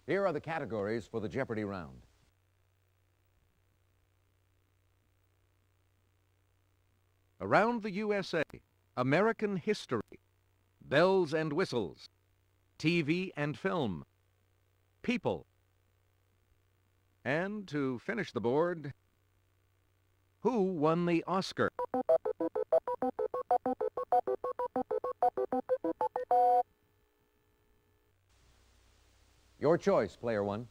Here are the categories for the Jeopardy round. Around the USA, American history, bells and whistles, TV and film, people, and to finish the board, who won the Oscar? Your choice, player one.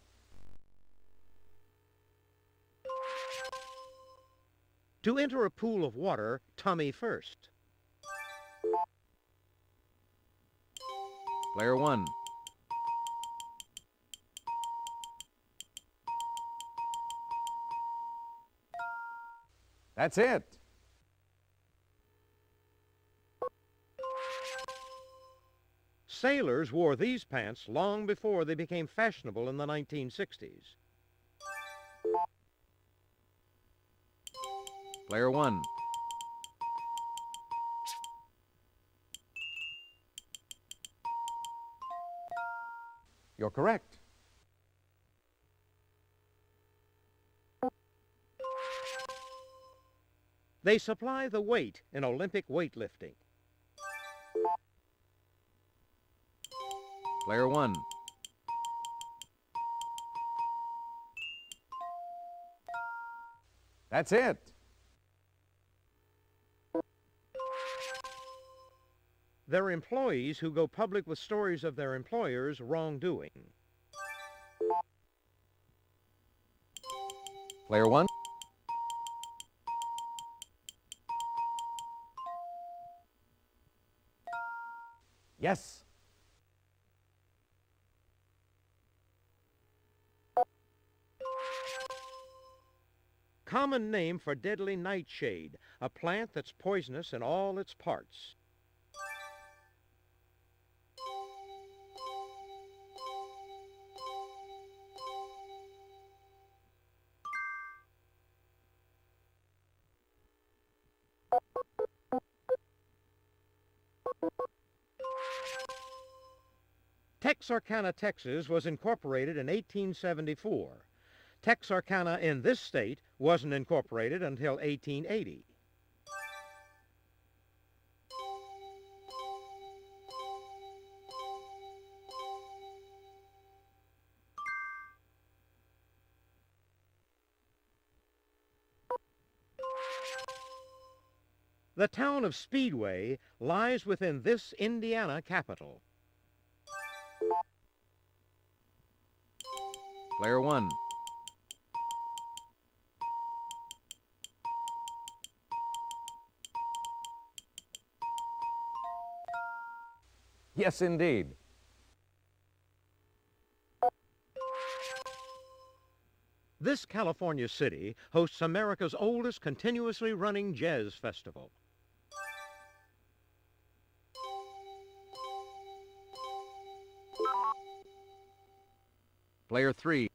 To enter a pool of water, tummy first. Player one. That's it. Sailors wore these pants long before they became fashionable in the 1960s. Player one. You're correct. They supply the weight in Olympic weightlifting. Player one. That's it. They're employees who go public with stories of their employers' wrongdoing. Player one. Yes. Common name for deadly nightshade, a plant that's poisonous in all its parts. Texarkana, Texas was incorporated in 1874. Texarkana in this state wasn't incorporated until 1880. The town of Speedway lies within this Indiana capital. Player one. Yes, indeed. This California city hosts America's oldest continuously running jazz festival. Player three.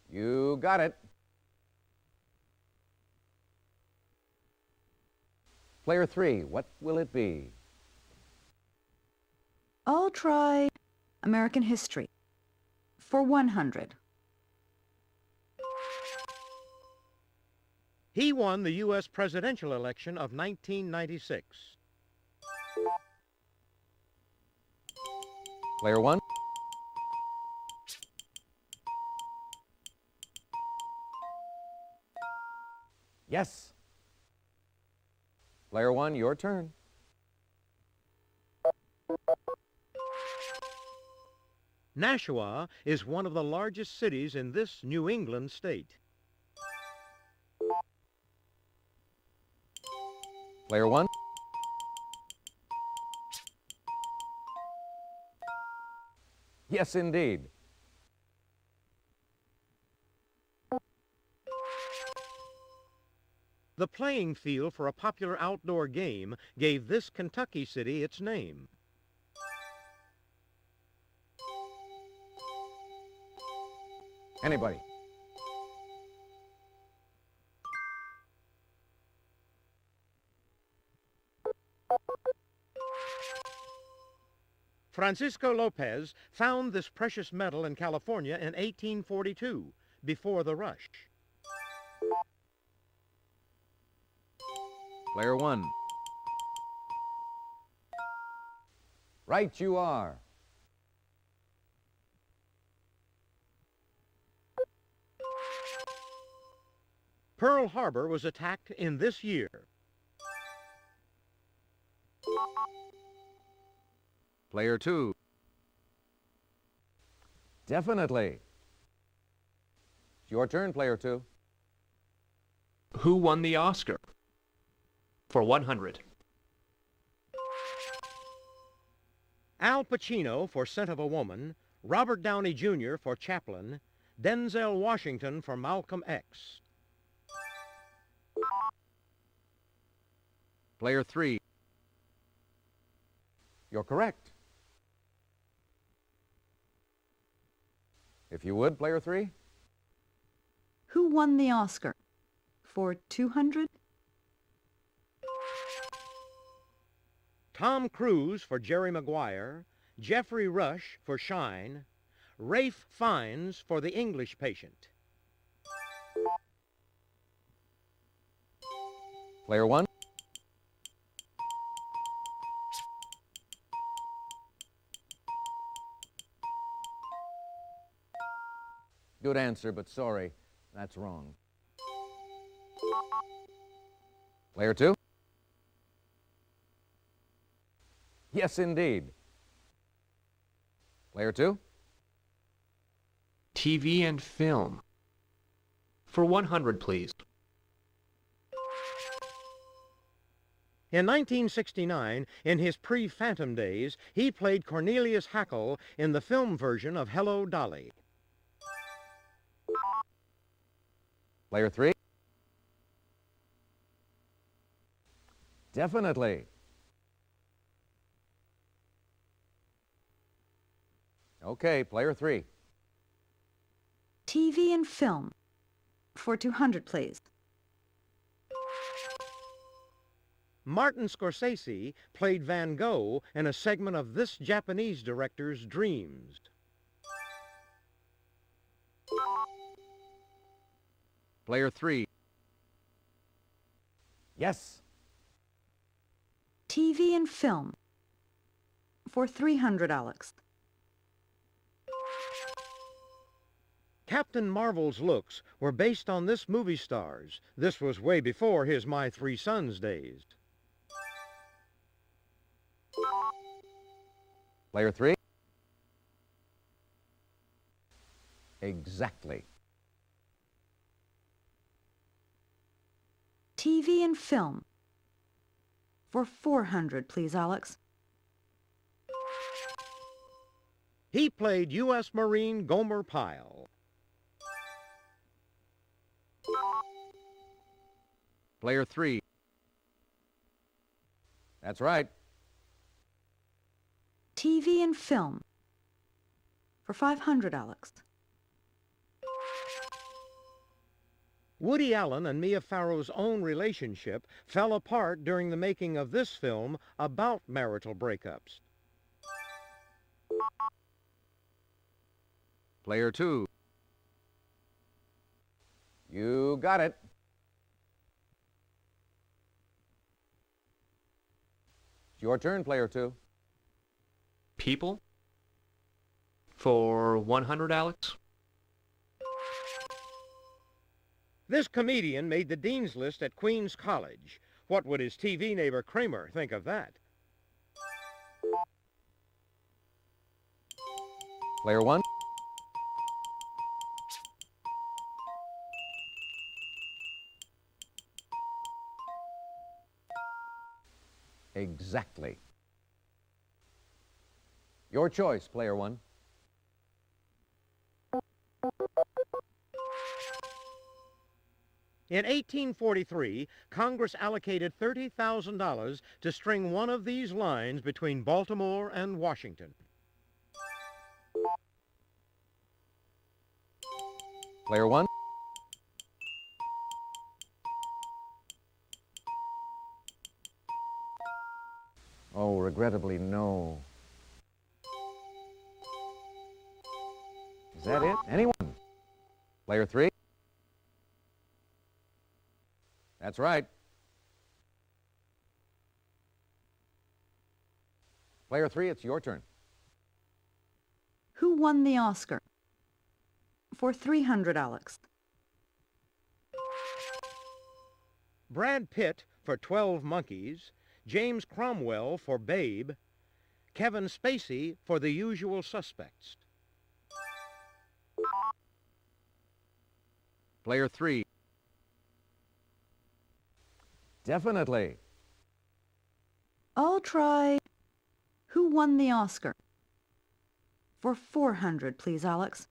You got it. Player three, what will it be? I'll try American history for 100. He won the U.S. presidential election of 1996. Player one. Yes. Player one, your turn. Nashua is one of the largest cities in this New England state. Player one. Yes, indeed. The playing field for a popular outdoor game gave this Kentucky city its name. Anybody? Francisco Lopez found this precious metal in California in 1842, before the rush? Player 1. Right you are. Pearl Harbor was attacked in this year. Player 2. Definitely. It's your turn, player 2. Who won the Oscar? For 100. Al Pacino for Scent of a Woman, Robert Downey Jr. for Chaplin, Denzel Washington for Malcolm X. Player 3. You're correct. If you would, player 3. Who won the Oscar? For 200? Tom Cruise for Jerry Maguire, Jeffrey Rush for Shine, Ralph Fiennes for The English Patient. Player 1. Good answer, but sorry, that's wrong. Player 2. Yes, indeed. Player 2. TV and film. For 100, please. In 1969, in his pre-Phantom days, he played Cornelius Hackle in the film version of Hello, Dolly. Player 3. Definitely. Okay, player 3. TV and film. For 200, please. Martin Scorsese played Van Gogh in a segment of this Japanese director's Dreams. Player 3. Yes. TV and film. For 300, Alex. Captain Marvel's looks were based on this movie star's. This was way before his My Three Sons days. Player 3. Exactly. TV and film. For 400, please, Alex. He played U.S. Marine Gomer Pyle. Player 3. That's right. TV and film. For 500, Alex. Woody Allen and Mia Farrow's own relationship fell apart during the making of this film about marital breakups. Player 2. You got it. It's your turn, player 2. People? For 100, Alex? This comedian made the dean's list at Queens College. What would his TV neighbor Kramer think of that? Player 1. Exactly. Your choice, player 1. In 1843, Congress allocated $30,000 to string one of these lines between Baltimore and Washington. Player 1. Oh, regrettably, no. Is that it? Anyone? Player 3? That's right. Player 3, it's your turn. Who won the Oscar? For 300, Alex. Brad Pitt for 12 Monkeys, James Cromwell for Babe, Kevin Spacey for The Usual Suspects. Player 3. Definitely. I'll try... Who won the Oscar? For 400, please, Alex.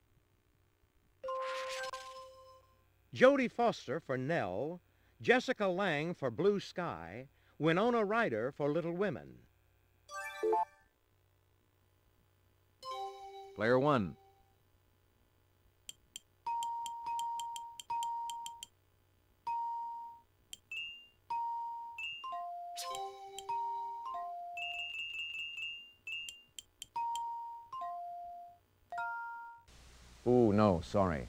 Jodie Foster for Nell, Jessica Lange for Blue Sky, Winona Ryder for Little Women. Player 1. Ooh, no, sorry.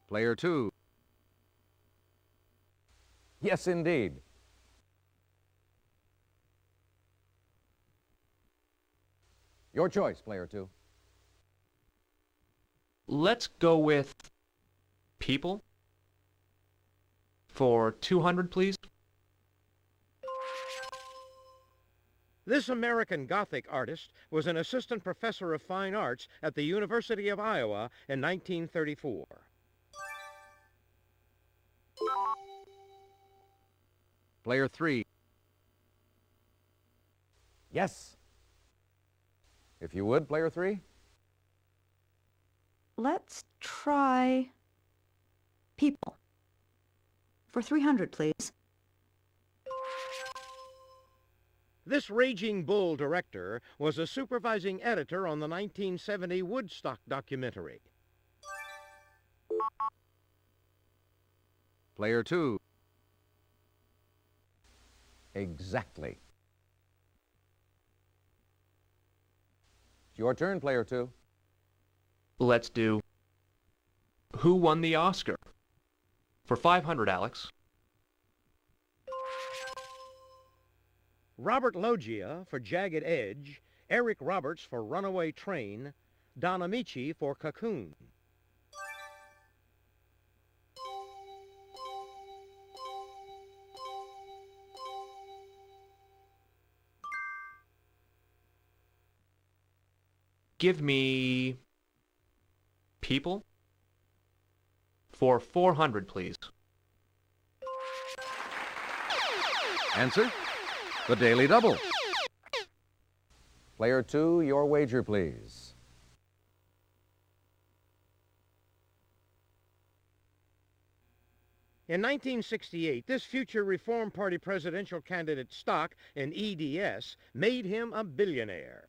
Player 2. Yes, indeed. Your choice, Player 2. Let's go with People. For 200, please. This American Gothic artist was an assistant professor of fine arts at the University of Iowa in 1934. Player 3. Yes. If you would, Player 3. Let's try... People. For 300, please. This Raging Bull director was a supervising editor on the 1970 Woodstock documentary. Player 2. Exactly. It's your turn, Player 2. Let's do Who won the Oscar? For 500, Alex. Robert Loggia for Jagged Edge, Eric Roberts for Runaway Train, Don Amici for Cocoon. Give me People. For 400, please. Answer? The Daily Double. Player 2, your wager, please. In 1968, this future Reform Party presidential candidate's stock in EDS made him a billionaire.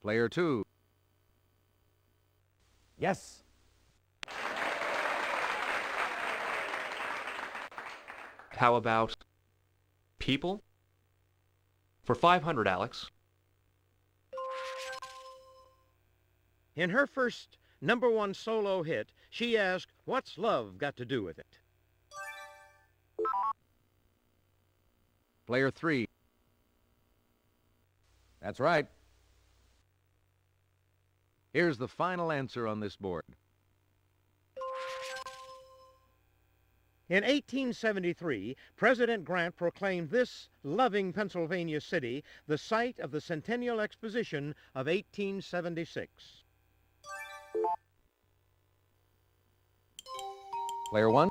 Player 2. Yes. How about People? For 500, Alex. In her first #1 solo hit, she asked, "What's love got to do with it?" Player 3. That's right. Here's the final answer on this board. In 1873, President Grant proclaimed this loving Pennsylvania city the site of the Centennial Exposition of 1876. Player 1.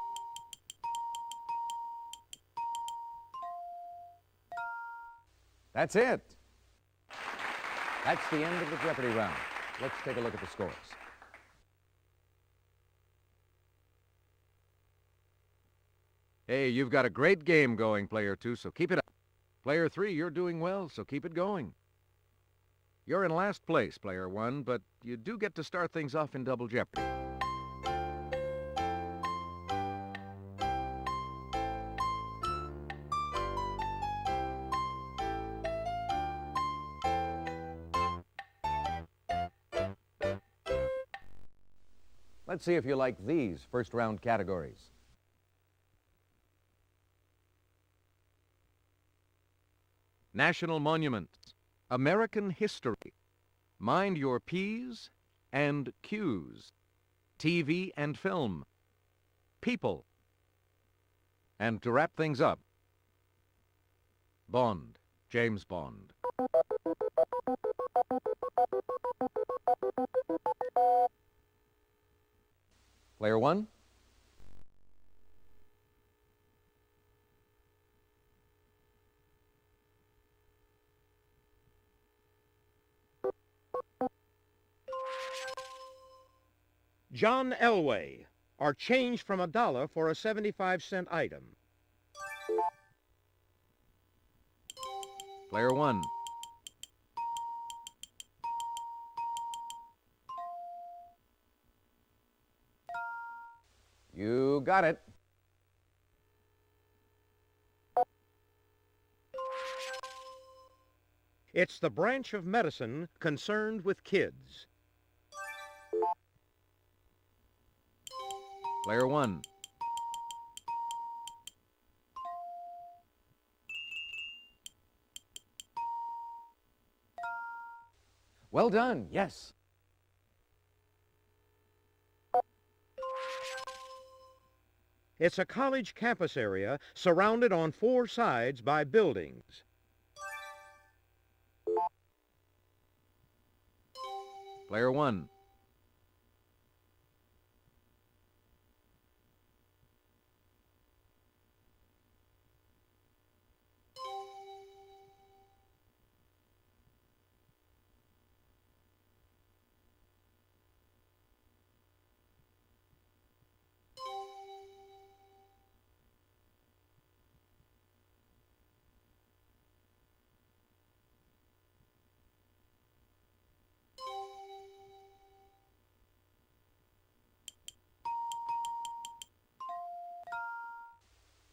That's it. That's the end of the Jeopardy round. Let's take a look at the scores. Hey, you've got a great game going, Player 2, so keep it up. Player 3, you're doing well, so keep it going. You're in last place, Player 1, but you do get to start things off in Double Jeopardy. Let's see if you like these first-round categories. National monuments, American history, mind your P's and Q's, TV and film, people, and to wrap things up, Bond, James Bond. Player one. John Elway are changed from $1 for a 75-cent item. Player one. You got it. It's the branch of medicine concerned with kids. Player one. Well done, yes. It's a college campus area surrounded on 4 sides by buildings. Player one.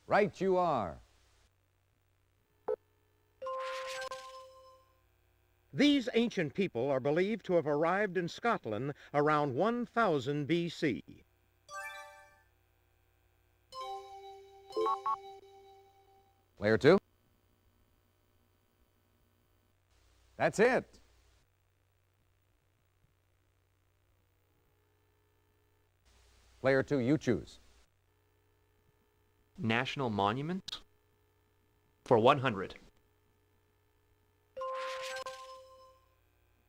Right you are. These ancient people are believed to have arrived in Scotland around 1000 BC. Player two. That's it. Player two, you choose. National monument for 100.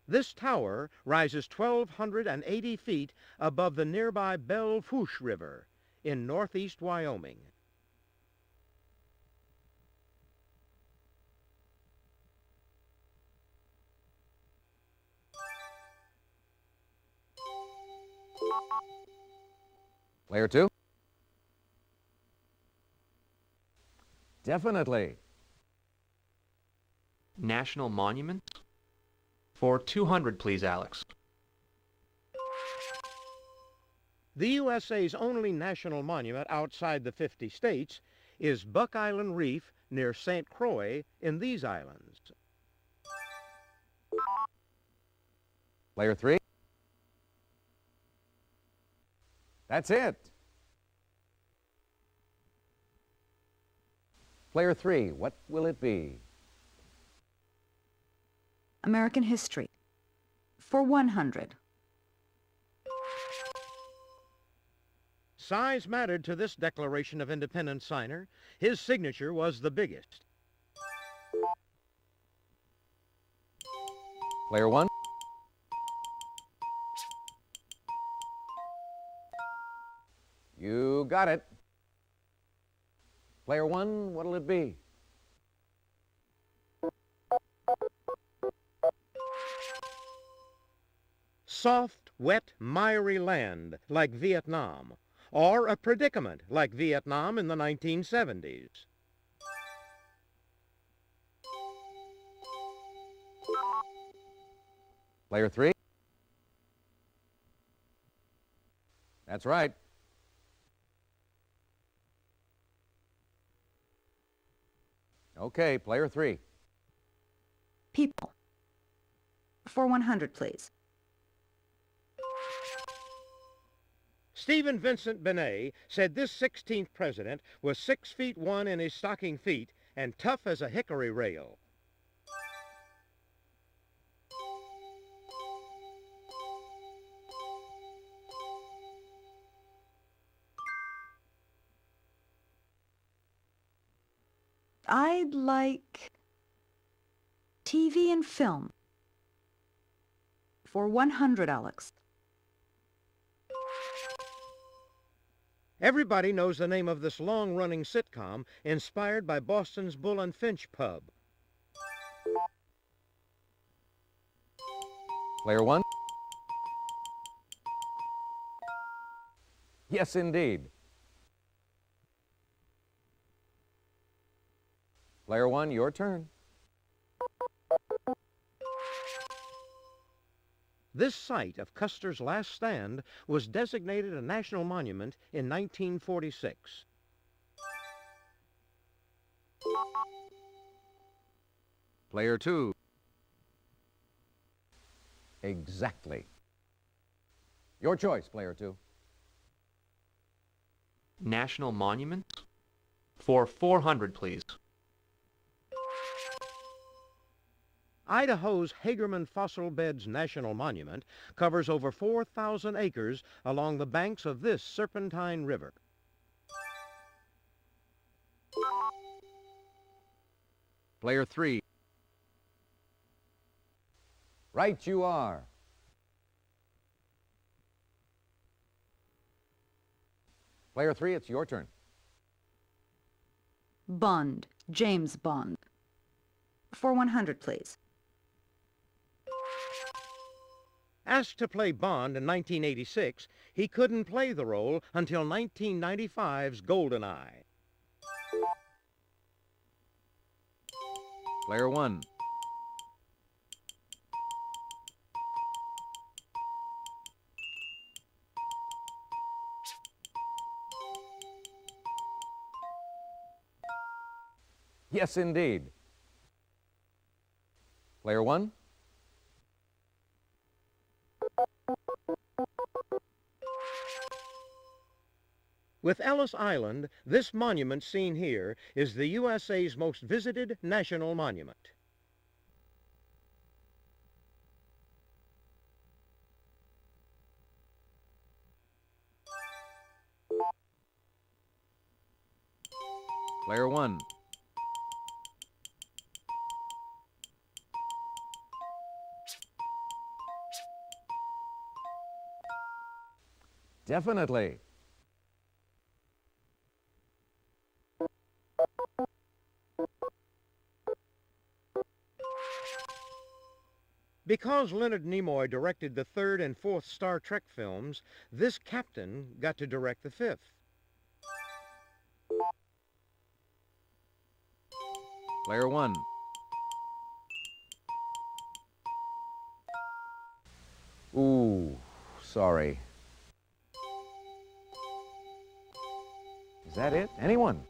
This tower rises 1,280 feet above the nearby Belle Fourche River in northeast Wyoming. Player two. Definitely. National monument for 200, please, Alex. The USA's only national monument outside the 50 states is Buck Island Reef near St. Croix in these islands. Player three. That's it. Player three, what will it be? American history for 100. Size mattered to this Declaration of Independence signer. His signature was the biggest. Player one. You got it. Player one, what'll it be? Soft, wet, miry land like Vietnam, or a predicament like Vietnam in the 1970s. Player three. That's right. Okay, player three. People for 100, please. Stephen Vincent Benet said this 16th president was 6 feet 1 in his stocking feet and tough as a hickory rail. I'd like TV and film. For 100, Alex. Everybody knows the name of this long-running sitcom inspired by Boston's Bull and Finch pub. Player one. Yes, indeed. Player one, your turn. This site of Custer's last stand was designated a national monument in 1946. Player two. Exactly. Your choice, player two. National monuments? For 400, please. Idaho's Hagerman Fossil Beds National Monument covers over 4,000 acres along the banks of this serpentine river. Player three. Right you are. Player three, it's your turn. Bond. James Bond. For 100, please. Asked to play Bond in 1986, he couldn't play the role until 1995's GoldenEye. Player one. Yes, indeed. Player one. With Ellis Island, this monument seen here is the USA's most visited national monument. Player one. Definitely. Because Leonard Nimoy directed the 3rd and 4th Star Trek films, this captain got to direct the 5th. Player one. Ooh, sorry. Is that it? Anyone?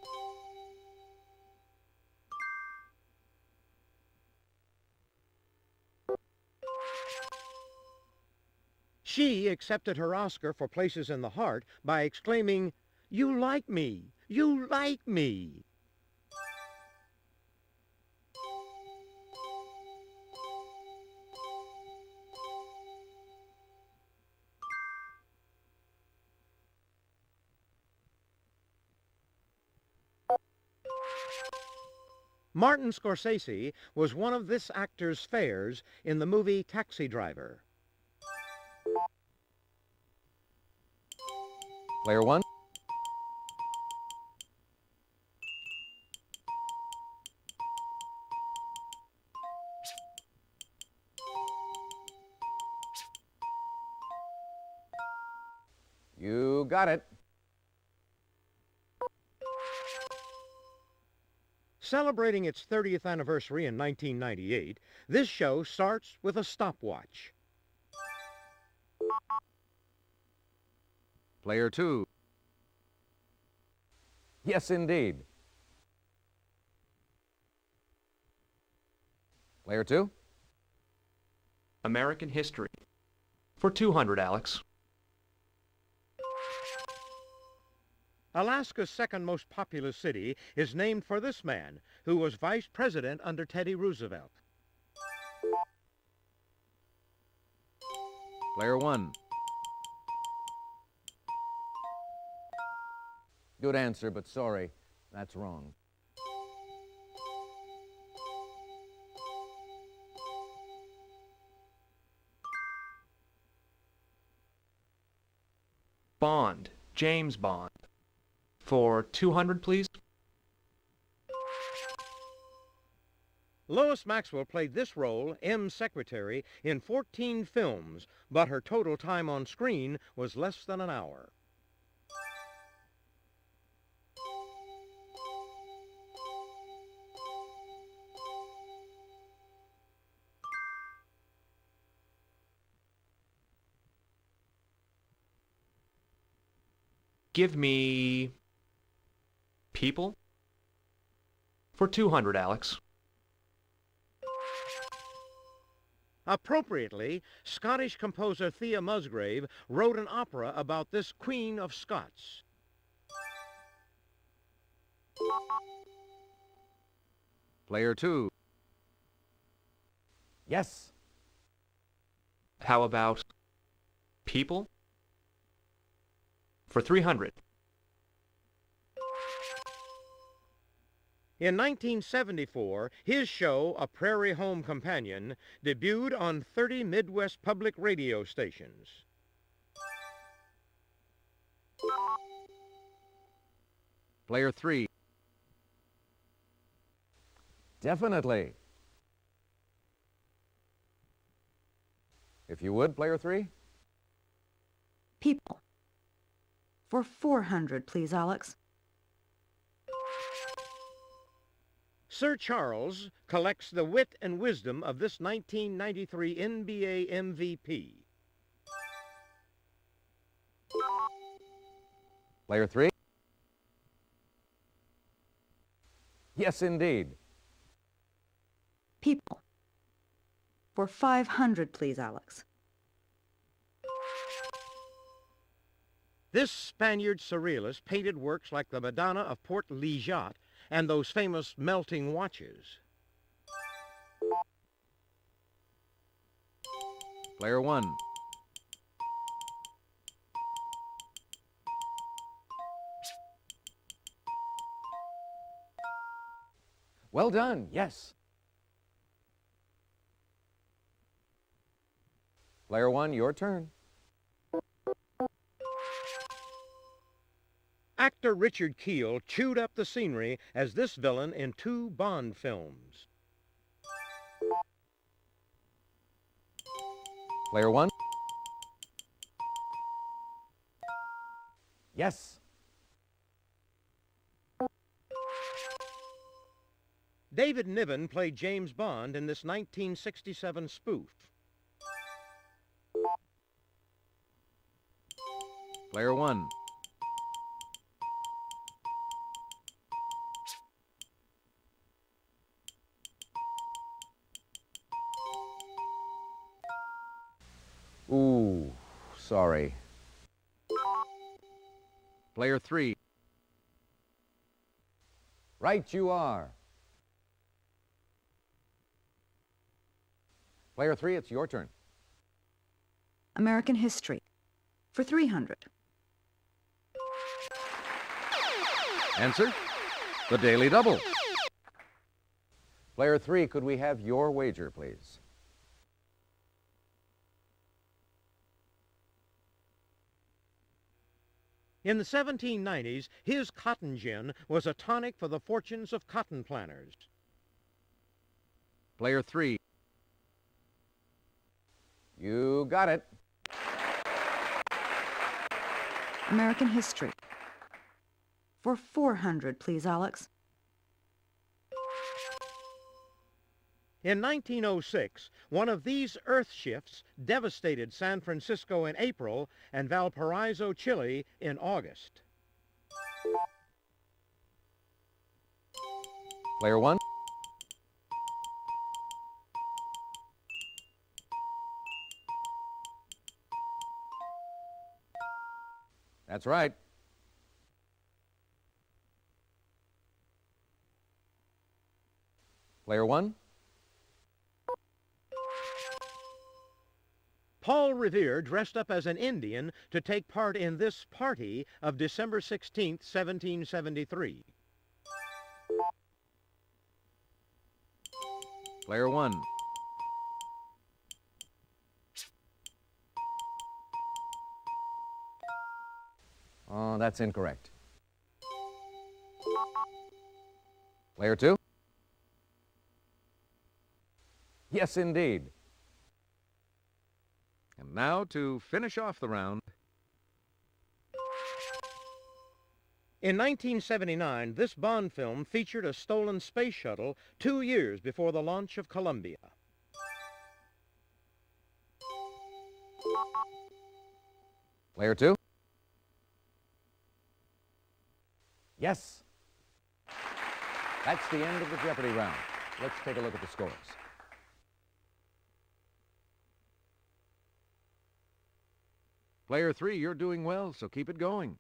She accepted her Oscar for Places in the Heart by exclaiming, "You like me! You like me!" Martin Scorsese was one of this actor's fares in the movie Taxi Driver. Player one. You got it. Celebrating its 30th anniversary in 1998, this show starts with a stopwatch. Player two. Yes, indeed. Player two. American history. For 200, Alex. Alaska's second most populous city is named for this man, who was vice president under Teddy Roosevelt. Player 1. Good answer, but sorry, that's wrong. Bond, James Bond. For 200, please. Lois Maxwell played this role, M's secretary, in 14 films, but her total time on screen was less than an hour. Give me... People? For 200, Alex. Appropriately, Scottish composer Thea Musgrave wrote an opera about this Queen of Scots. Player 2. Yes. How about... People? For 300. In 1974, his show, A Prairie Home Companion, debuted on 30 Midwest public radio stations. Player 3. Definitely. If you would, player 3. People. For 400, please, Alex. Sir Charles collects the wit and wisdom of this 1993 NBA MVP. Player 3. Yes, indeed. People. For 500, please, Alex. This Spaniard surrealist painted works like the Madonna of Port Ligat and those famous melting watches. Player 1. Well done, yes. Player 1, your turn. Actor Richard Kiel chewed up the scenery as this villain in 2 Bond films. Player 1. Yes. David Niven played James Bond in this 1967 spoof. Player 1. Ooh, sorry. Player 3. Right you are. Player 3, it's your turn. American history. For 300. Answer? The Daily Double. Player 3, could we have your wager, please? In the 1790s, his cotton gin was a tonic for the fortunes of cotton planters. Player 3. You got it. American history. For 400, please, Alex. In 1906, one of these earth shifts devastated San Francisco in April and Valparaiso, Chile in August. Player 1. That's right. Player one. Paul Revere dressed up as an Indian to take part in this party of December 16th, 1773. Player one. Oh, that's incorrect. Player two. Yes, indeed. And now to finish off the round. In 1979, this Bond film featured a stolen space shuttle 2 years before the launch of Columbia. Player two. Yes. That's the end of the Jeopardy round. Let's take a look at the scores. Player three, you're doing well, so keep it going.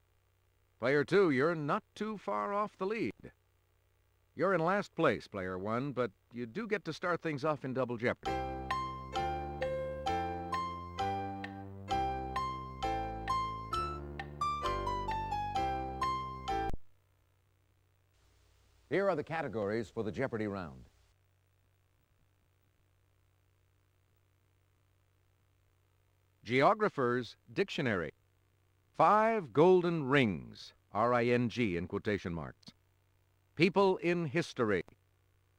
Player two, you're not too far off the lead. You're in last place, player one, but you do get to start things off in double jeopardy. Here are the categories for the Jeopardy round. Geographer's Dictionary. 5 golden rings, R-I-N-G in quotation marks. People in history.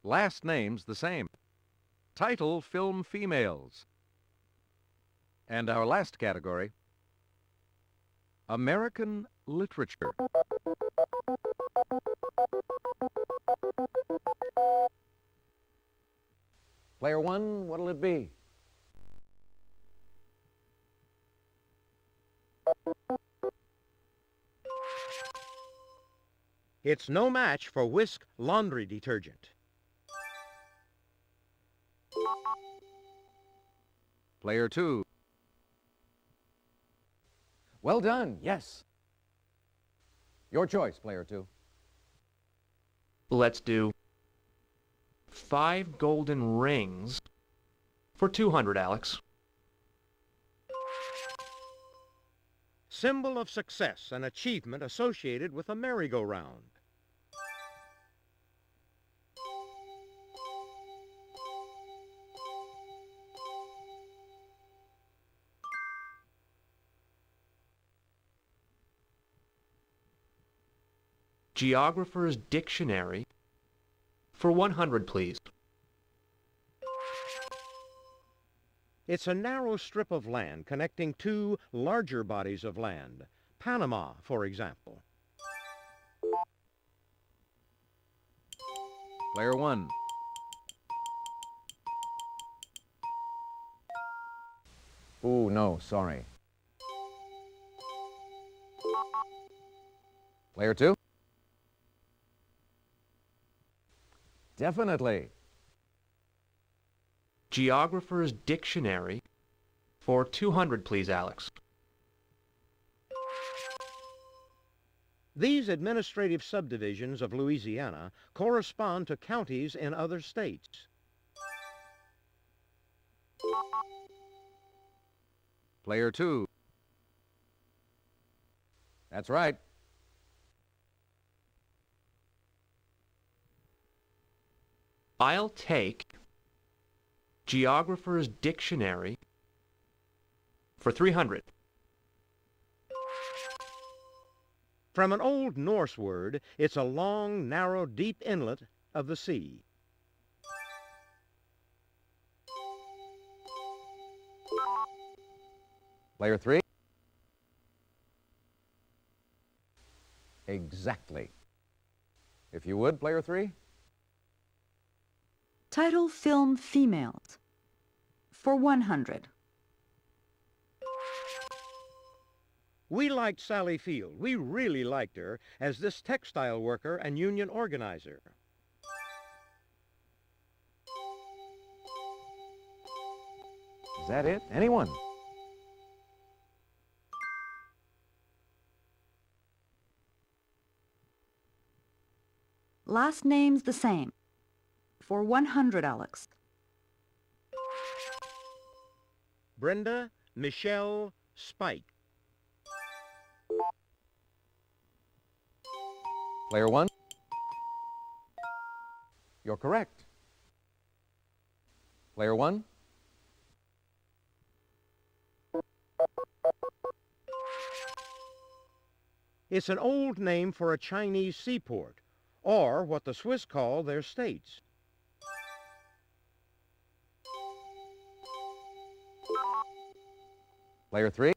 Last names the same. Title film females. And our last category, American literature. Player one, what'll it be? It's no match for Whisk laundry detergent. Player two, Well done, yes. Your choice, player two. Let's do 5 golden rings for 200, Alex. Symbol of success and achievement associated with a merry-go-round. Geographer's Dictionary for 100, please. It's a narrow strip of land connecting two larger bodies of land. Panama, for example. player one, Ooh, no, sorry. Player two? Definitely. Geographer's Dictionary for 200, please, Alex. These administrative subdivisions of Louisiana correspond to counties in other states. player two, That's right. I'll take Geographer's Dictionary for 300. From an Old Norse word, it's a long, narrow, deep inlet of the sea. Player three? Exactly. If you would, player three? Title film females for 100. We liked Sally Field. We really liked her as this textile worker and union organizer. Is that it? Anyone? Last names the same. For 100, Alex. Brenda Michelle Spike. Player one, you're correct. Player one, It's an old name for a Chinese seaport, or what the Swiss call their states. player three.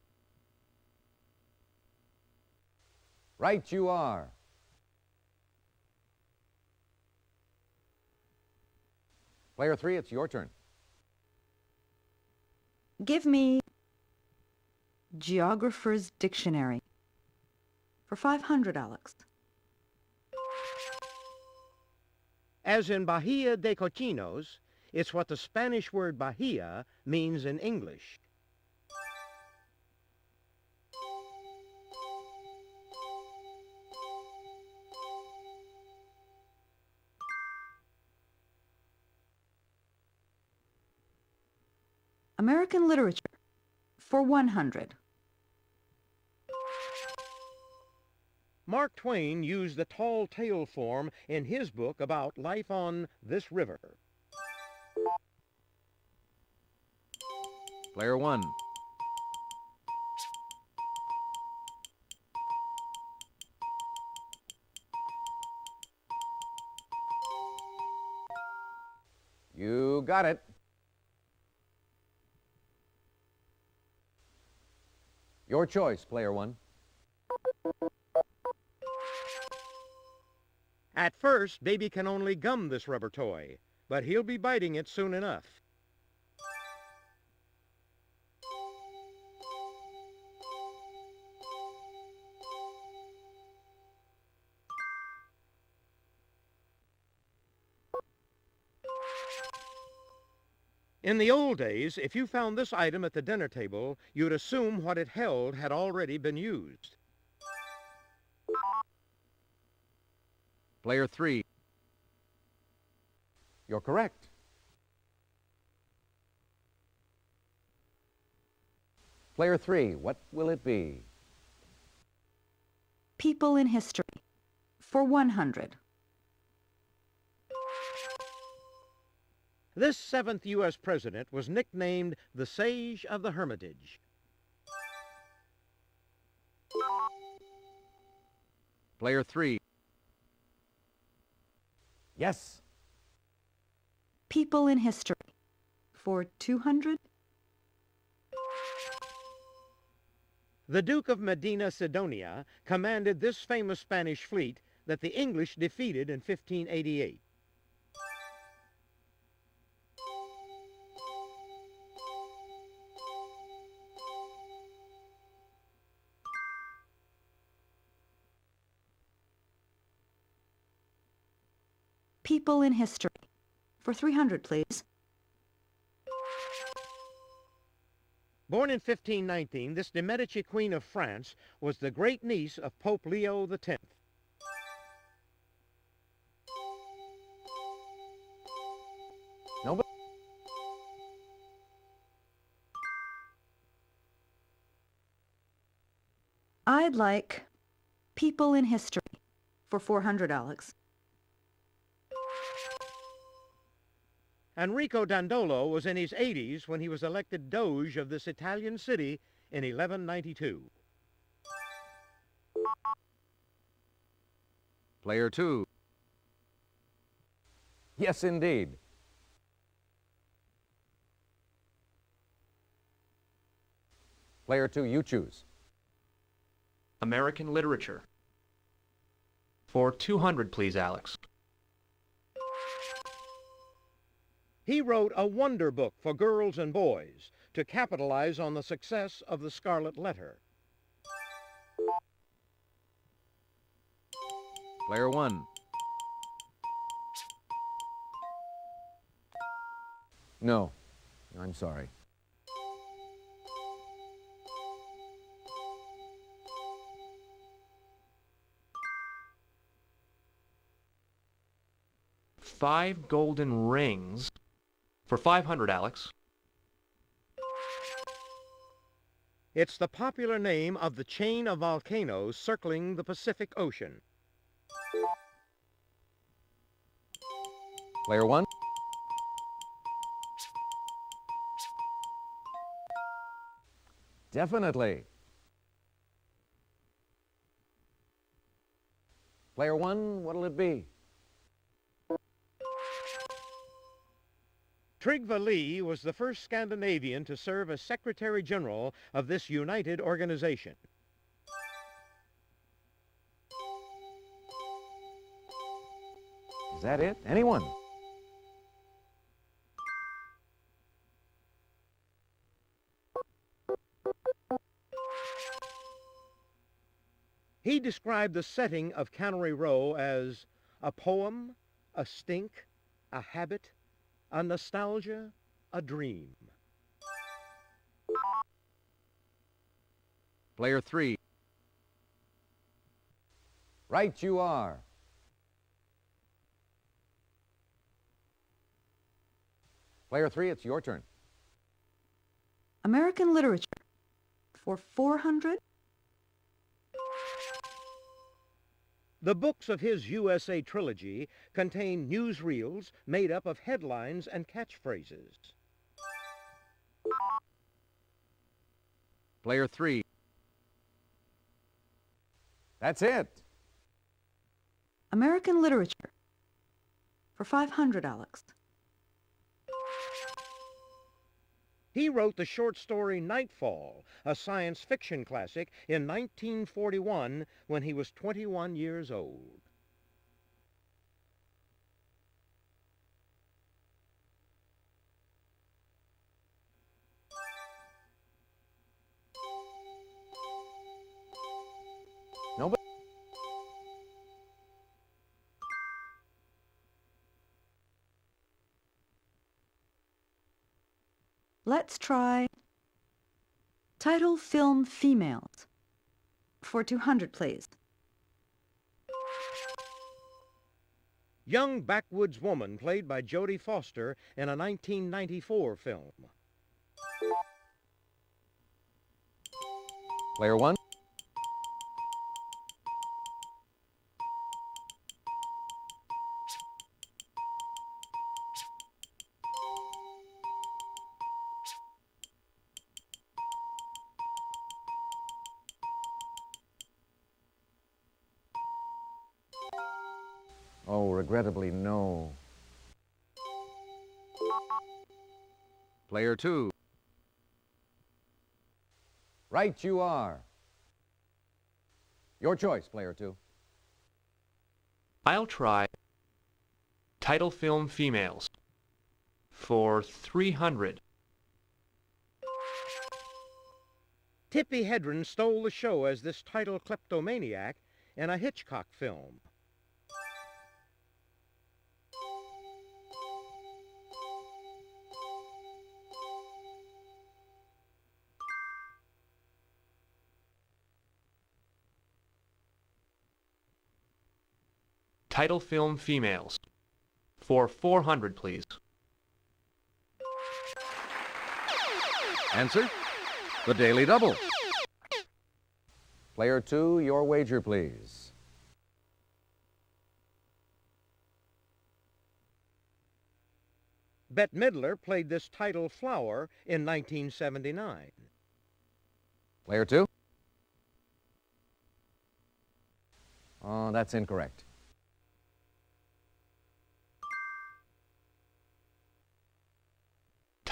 Right you are. Player three, it's your turn. Give me Geographer's Dictionary. For 500, Alex. As in Bahia de Cochinos, it's what the Spanish word Bahia means in English. American Literature. For 100. Mark Twain used the tall tale form in his book about life on this river. Player one. You got it. Your choice, player one. At first, Baby can only gum this rubber toy, but he'll be biting it soon enough. In the old days, if you found this item at the dinner table, you'd assume what it held had already been used. Player three. You're correct. Player three, what will it be? People in History. For 100. This 7th U.S. president was nicknamed the Sage of the Hermitage. Player three. Yes. People in History. For 200. The Duke of Medina Sidonia commanded this famous Spanish fleet that the English defeated in 1588. People in History. For 300, please. Born in 1519, this de Medici Queen of France was the great niece of Pope Leo X. No, but I'd like People in History. For 400, Alex. Enrico Dandolo was in his 80s when he was elected Doge of this Italian city in 1192. Player two. yes, indeed. Player two, you choose. American Literature. For 200, please, Alex. He wrote a wonder book for girls and boys to capitalize on the success of the Scarlet Letter. Player one. No, I'm sorry. 5 golden rings. For 500, Alex. It's the popular name of the chain of volcanoes circling the Pacific Ocean. Player one. Definitely. Player one, what'll it be? Trygve Lie was the first Scandinavian to serve as Secretary General of this united organization. Is that it? Anyone? He described the setting of Cannery Row as a poem, a stink, a habit, a nostalgia, a dream. Player 3. Right you are. Player three, it's your turn. American literature. For 400? The books of his USA trilogy contain newsreels made up of headlines and catchphrases. Player 3. That's it. American literature. For 500, Alex. He wrote the short story Nightfall, a science fiction classic, in 1941 when he was 21 years old. Nobody. Let's try title film females. For 200, please. Young backwoods woman played by Jodie Foster in a 1994 film. Player one. Oh, regrettably, no. Player 2. Right you are. Your choice, player two. I'll try title film females. For 300. Tippi Hedren stole the show as this title kleptomaniac in a Hitchcock film. Title film females. For 400, please. Answer? The Daily Double. Player two, your wager, please. Bette Midler played this title flower in 1979. Player two. Oh, that's incorrect.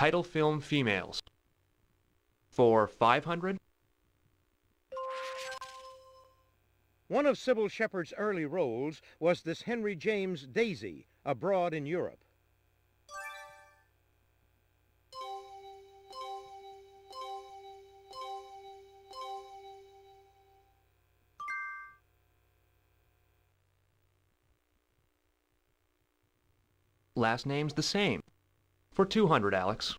Title film females. For 500. One of Sybil Shepherd's early roles was this Henry James Daisy, abroad in Europe. Last name's the same. For 200, Alex.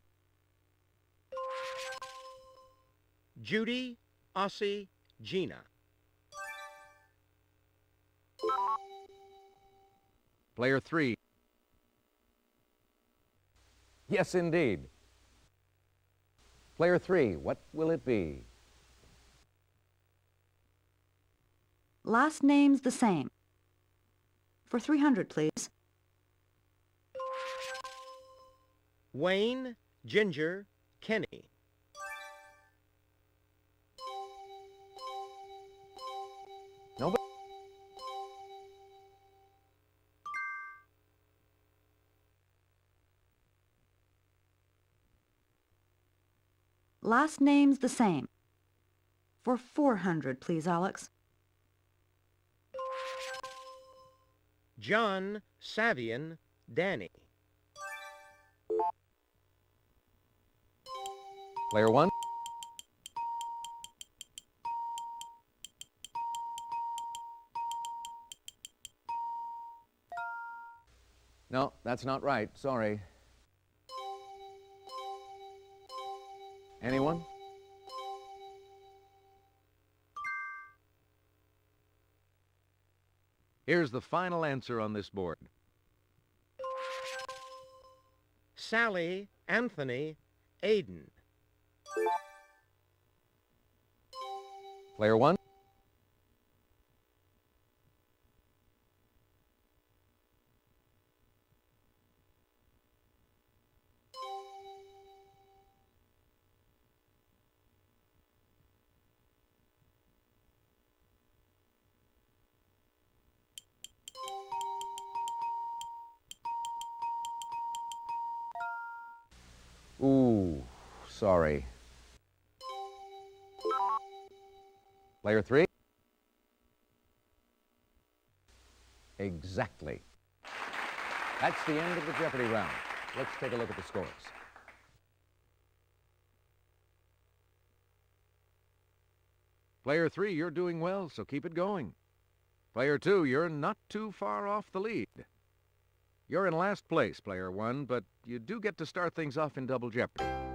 Judy, Ossie, Gina. Player 3. Yes, indeed. Player 3, what will it be? Last name's the same. For 300, please. Wayne, Ginger, Kenny. Nobody. Last name's the same. For 400, please, Alex. John, Savian, Danny. Player 1. No, that's not right. Sorry. Anyone? Here's the final answer on this board. Sally, Anthony, Aiden. Player 1. Ooh, sorry. Player 3. Exactly. That's the end of the Jeopardy round. Let's take a look at the scores. Player 3, you're doing well, so keep it going. Player 2, you're not too far off the lead. You're in last place, Player 1, but you do get to start things off in Double Jeopardy.